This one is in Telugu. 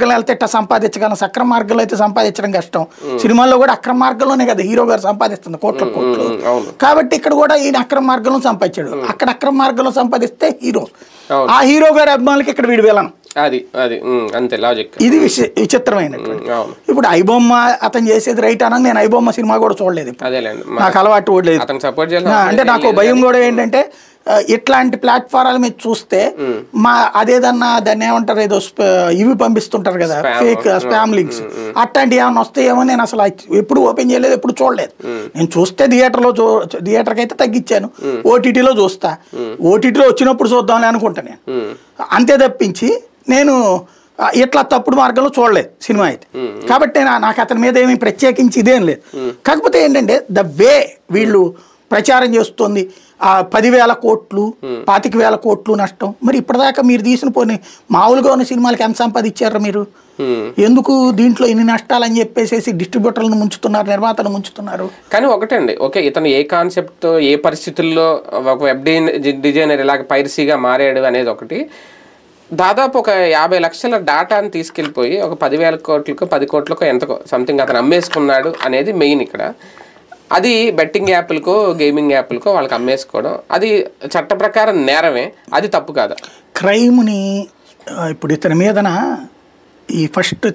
వెళ్తే ఇట్లా సంపాదించగలం, సక్రమ మార్గంలో అయితే సంపాదించడం కష్టం. సినిమాల్లో కూడా అక్రమ మార్గంలోనే కదా హీరో గారు సంపాదిస్తుంది కోట్లు. కాబట్టి ఇక్కడ కూడా ఈయన అక్రమ మార్గంలో సంపాదించాడు. అక్కడ అక్రమ మార్గంలో సంపాదిస్తే హీరో, ఆ హీరో గారి అభిమానులకి ఇక్కడ వీడు వెళ్ళను. అంతే లాజిక్. ఇది విచిత్రమైనటువంటి. ఇప్పుడు ఐబొమ్మ అతను చేసేది రైట్ అన్న, నేను ఐబొమ్మ సినిమా కూడా చూడలేదు, నాకు అలవాటు కూడా లేదు. అంటే నాకు భయం కూడా ఏంటంటే ఇట్లాంటి ప్లాట్ఫారాల మీద చూస్తే అదేదన్నా దాన్ని ఏమంటారు, ఏదో ఇవి పంపిస్తుంటారు కదా ఫేక్ స్పామ్ లింక్స్, అట్లాంటివి ఏమైనా వస్తాయేమో. నేను అసలు ఎప్పుడు ఓపెన్ చేయలేదు, ఎప్పుడు చూడలేదు. నేను చూస్తే థియేటర్కి అయితే తగ్గించాను, ఓటీటీలో చూస్తా. ఓటీటీలో వచ్చినప్పుడు చూద్దామని అనుకుంటా నేను, అంతే తప్పించి నేను ఇట్లా తప్పుడు మార్గంలో చూడలేదు సినిమా అయితే. కాబట్టి నాకు అతని మీద ఏమి ప్రత్యేకించి ఇదేం లేదు. కాకపోతే ఏంటంటే ద వే వీళ్ళు ప్రచారం చేస్తుంది, 10,000 కోట్లు 25,000 కోట్లు నష్టం. మరి ఇప్పటిదాకా మీరు తీసిన పోనీ మామూలుగా ఉన్న సినిమాలకి ఎంత సంపాదించారు మీరు? ఎందుకు దీంట్లో ఇన్ని నష్టాలని చెప్పేసి డిస్ట్రిబ్యూటర్లను ముంచుతున్నారు, నిర్మాతను ముంచుతున్నారు? కానీ ఒకటండి, ఓకే, ఇతను ఏ కాన్సెప్ట్తో ఏ పరిస్థితుల్లో ఒక వెబ్ డిజైనర్ ఇలాగ పైరసీగా మారాడు అనేది ఒకటి. దాదాపు ఒక 50 లక్షల డాటాని తీసుకెళ్ళిపోయి ఒక 10,000 కోట్లకు 10 కోట్లకు ఎంతకో సంథింగ్ అతను అమ్మేసుకున్నాడు అనేది మెయిన్ ఇక్కడ. అది బెట్టింగ్ యాప్లకో గేమింగ్ యాప్లకో వాళ్ళకి అమ్మేసుకోవడం, అది చట్ట ప్రకారం నేరమే, అది తప్పు కాదా? క్రైమ్ని ఇప్పుడు ఇతని మీదన ఈ ఫస్ట్